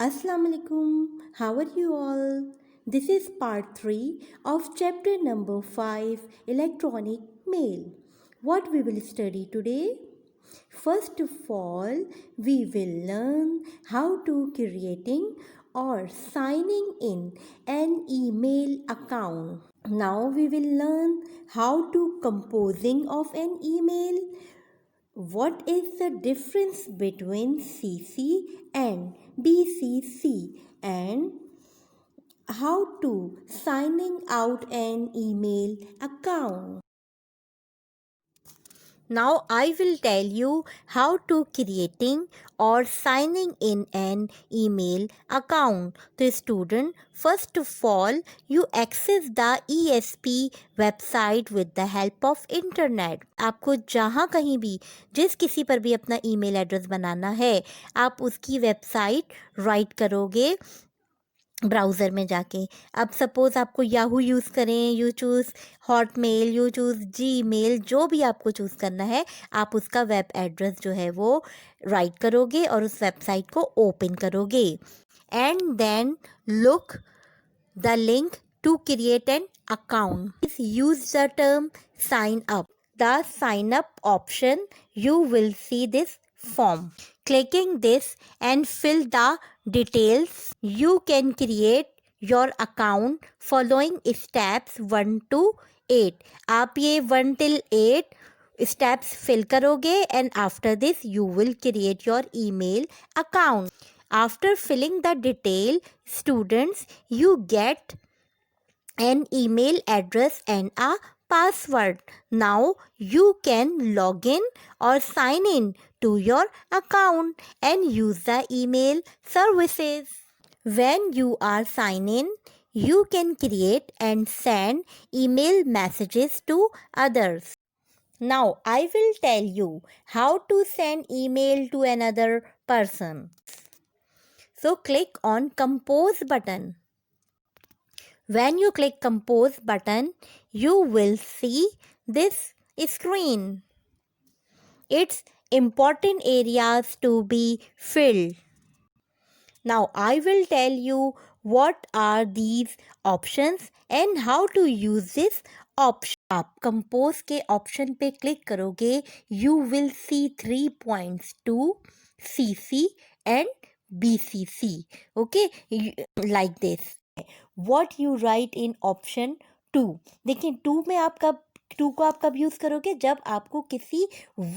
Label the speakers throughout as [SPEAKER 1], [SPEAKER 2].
[SPEAKER 1] Assalamu alaikum. How are you all? This is part 3 of chapter number 5 Electronic Mail. What we will study today? First of all, we will learn how to creating or signing in an email account. Now we will learn how to composing of an email. What is the difference between CC and BCC and how to signing out an email account? Now I will tell you how to creating or signing in an email account. The student, first of all, you access the ESP website with the help of internet. आपको जहाँ कहीं भी जिस किसी पर भी अपना email address बनाना है आप उसकी वेबसाइट राइट करोगे ब्राउज़र में जाके। अब सपोज़ आपको याहू यूज़ करें, you choose Hotmail, you choose Gmail, जो भी आपको चूज़ करना है आप उसका वेब एड्रेस जो है वो राइट करोगे और उस वेबसाइट को ओपन करोगे and then look the link to create an account. Use the term sign up. The sign up option, you will see this form. Clicking this and fill the details, you can create your account following steps 1 to 8. आप ये 1 till 8 steps fill करोगे and after this you will create your email account. After filling the detail, students, you get an email address and a password. Now you can log in or sign in to your account and use the email services. When you are sign in, you can create and send email messages to others. Now I will tell you how to send email to another person. So click on compose button. When you click compose button, you will see this screen. It's important areas to be filled. Now I will tell you what are these options and how to use this option. आप compose के option पे click करोगे, you will see 3 points to CC and BCC. Okay, like this. What you write in option 2. देखिए 2 में आप कब use करोगे? जब आपको किसी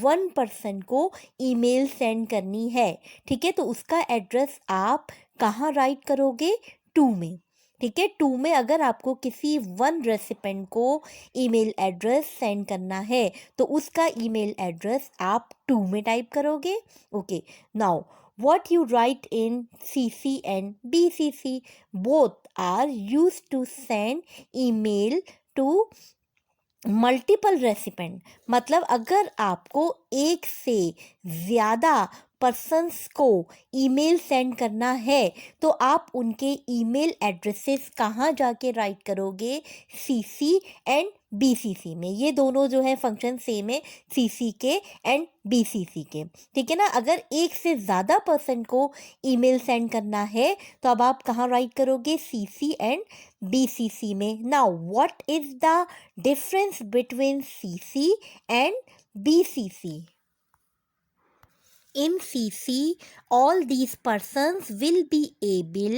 [SPEAKER 1] 1 पर्सन को ईमेल सेंड करनी है, ठीक है? तो उसका एड्रेस आप कहाँ राइट करोगे? 2 में, ठीक है? 2 में अगर आपको किसी 1 रेसिपेंट को ईमेल एड्रेस सेंड करना है तो उसका ईमेल एड्रेस आप 2 में टाइप करोगे। Okay, now what you write in CC and BCC, both are used to send email to multiple recipient. मतलब अगर आपको एक से ज़्यादा पर्सन्स को ईमेल सेंड करना है तो आप उनके ईमेल एड्रेसेस कहाँ जाके राइट करोगे? सीसी एंड बीसीसी में। ये दोनों जो है फंक्शन सेम है, सीसी के एंड बीसीसी के, ठीक है ना? अगर एक से ज़्यादा पर्सन को ईमेल सेंड करना है तो अब आप कहाँ राइट करोगे? सीसी एंड बीसीसी में। Now what is the difference between CC and BCC? In CC, all these persons will be able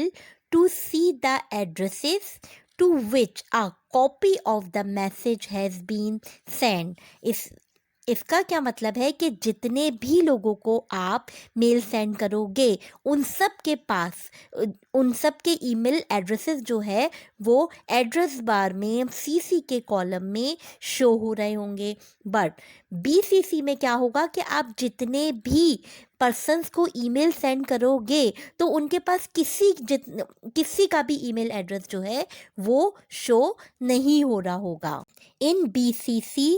[SPEAKER 1] to see the addresses to which a copy of the message has been sent. इसका क्या मतलब है कि जितने भी लोगों को आप मेल सेंड करोगे उन सब के पास उन सब के ईमेल एड्रेसेस जो है वो एड्रेस बार में सीसी के कॉलम में शो हो रहे होंगे। बट बीसीसी में क्या होगा कि आप जितने भी पर्सन्स को ईमेल सेंड करोगे तो उनके पास किसी का भी ईमेल एड्रेस जो है वो शो नहीं हो रहा होगा। इन BCC,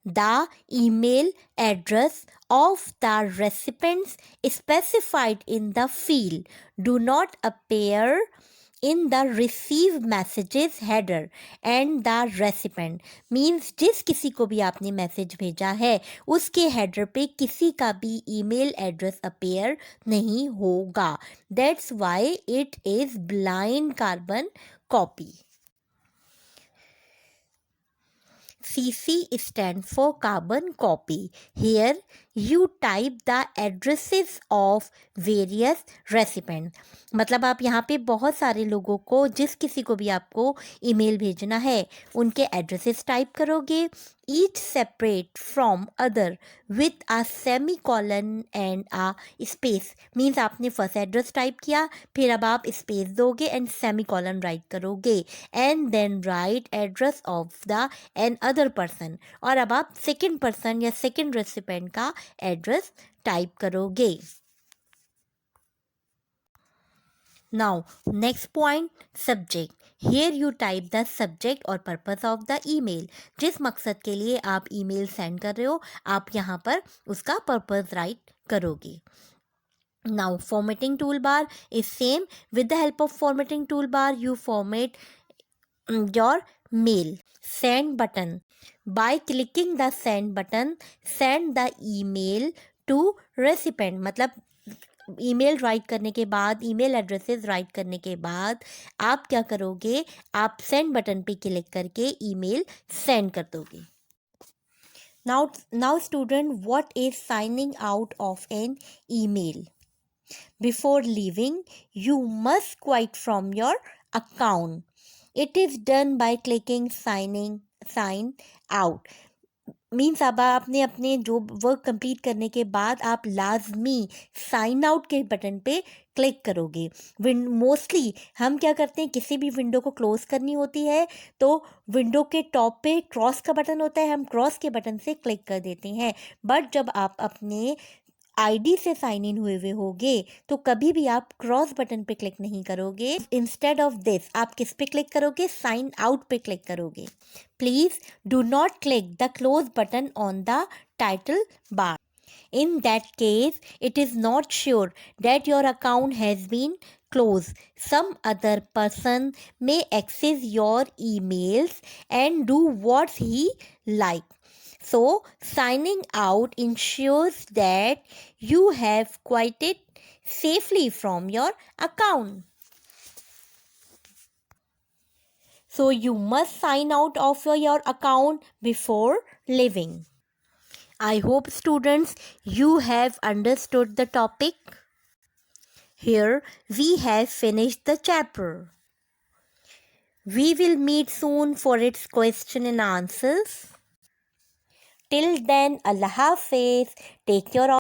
[SPEAKER 1] the email address of the recipients specified in the field do not appear in the receive messages header and the recipient means जिस किसी को भी आपने मैसेज भेजा है उसके हेडर पे किसी का भी ईमेल एड्रेस अपीयर नहीं होगा. That's why it is blind carbon copy. CC stands for carbon copy. Here you type the addresses of various recipients. मतलब आप यहाँ पे बहुत सारे लोगों को जिस किसी को भी आपको ईमेल भेजना है उनके एड्रेसेस टाइप करोगे. Each separate from other with a semicolon and a space means आपने फर्स्ट एड्रेस टाइप किया फिर अब आप स्पेस दोगे एंड सेमीकॉलन राइट करोगे and then write address of the another person और अब आप सेकेंड पर्सन या सेकेंड रेसिपेंट का एड्रेस टाइप करोगे. Now, next point, subject. Here you type the subject और purpose of the email. जिस मकसद के लिए आप email send कर रहे हो आप यहाँ पर उसका purpose write करोगे. Now, formatting toolbar is same. With the help of formatting toolbar, you format your mail. Send button. By clicking the send button, send the email to recipient. मतलब email right करने के बाद email addresses right करने के बाद आप क्या करोगे आप सेंड बटन पे क्लिक करके ईमेल सेंड कर दोगे. Now student, what is signing out of an email? Before leaving, you must quit from your account. It is done by clicking sign out. Means अब आपने अपने जो वर्क कंप्लीट करने के बाद आप लाजमी साइन आउट के बटन पे क्लिक करोगे. मोस्टली हम क्या करते हैं किसी भी विंडो को क्लोज करनी होती है तो विंडो के टॉप पे क्रॉस का बटन होता है हम क्रॉस के बटन से क्लिक कर देते हैं. बट जब आप अपने आईडी से साइन इन हुए होगे तो कभी भी आप क्रॉस बटन पे क्लिक नहीं करोगे. इंस्टेड ऑफ दिस आप किस पे क्लिक करोगे साइन आउट पे क्लिक करोगे. Please do not click the close button on the title bar. In that case, it is not sure that your account has been closed. Some other person may access your emails and do what he like. So, signing out ensures that you have quitted safely from your account. So, you must sign out of your account before leaving. I hope students you have understood the topic. Here we have finished the chapter. We will meet soon for its question and answers. Till then, Allah Hafiz. Take care of